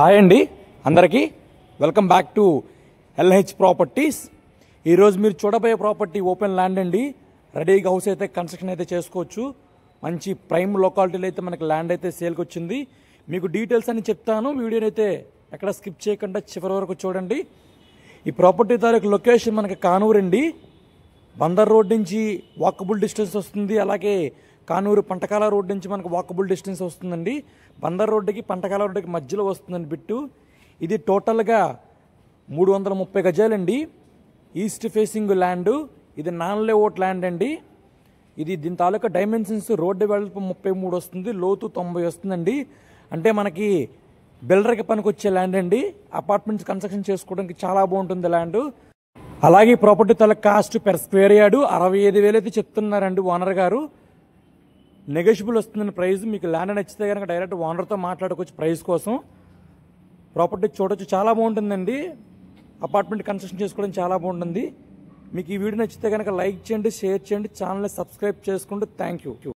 Hi అండి అందరికీ welcome back to LH properties. ఈరోజు మీరు చూడబోయే ప్రాపర్టీ ఓపెన్ ల్యాండ్ అండి. రెడీగా హౌస్ అయితే కన్స్ట్రక్షన్ అయితే చేసుకోవచ్చు. మంచి ప్రైమ్ లొకాలిటీలో అయితే మనకి ల్యాండ్ అయితే సేల్కి వచ్చింది. మీకు డీటెయిల్స్ అని చెప్తాను. వీడియోని అయితే ఎక్కడ స్కిప్ చేయకుండా చివరి వరకు చూడండి. ఈ ప్రాపర్టీ తాలూకు లొకేషన్ మనకి కానూరు అండి. బందర్ రోడ్ నుంచి వాకబుల్ డిస్టెన్స్ వస్తుంది. అలాగే కానూరు పంటకాల రోడ్ నుంచి మనకు వాకబుల్ డిస్టెన్స్ వస్తుందండి. బందర్ రోడ్డుకి పంటకాల రోడ్డుకి మధ్యలో వస్తుందండి బిట్టు. ఇది టోటల్గా 330 గజాలండి. East facing land. ఇది నాన్ లేఅవుట్ ల్యాండ్ అండి. ఇది దీని తాలూకా డైమెన్షన్స్ రోడ్డు వెడల్పు 33 వస్తుంది, లోతు 90 వస్తుందండి. అంటే మనకి బిల్డర్కి పనికొచ్చే ల్యాండ్ అండి. అపార్ట్మెంట్స్ కన్స్ట్రక్షన్ చేసుకోవడానికి చాలా బాగుంటుంది ల్యాండ్. అలాగే ప్రాపర్టీ తాలూకా కాస్ట్ పెర్ స్క్వేర్ యార్డు 65,000 అయితే చెప్తున్నారండి ఓనర్ గారు. నెగోషియబుల్ వస్తుందని ప్రైస్. మీకు ల్యాండ్ నచ్చితే కనుక డైరెక్ట్ ఓనర్తో మాట్లాడుకోవచ్చు ప్రైస్ కోసం. ప్రాపర్టీ చూడొచ్చు, చాలా బాగుంటుందండి. అపార్ట్మెంట్ కన్స్ట్రక్షన్ చేసుకోవడం చాలా బాగుంటుంది. మీకు ఈ వీడియో నచ్చితే కనుక లైక్ చేయండి, షేర్ చేయండి, ఛానల్ని సబ్స్క్రైబ్ చేసుకోండి. Thank you.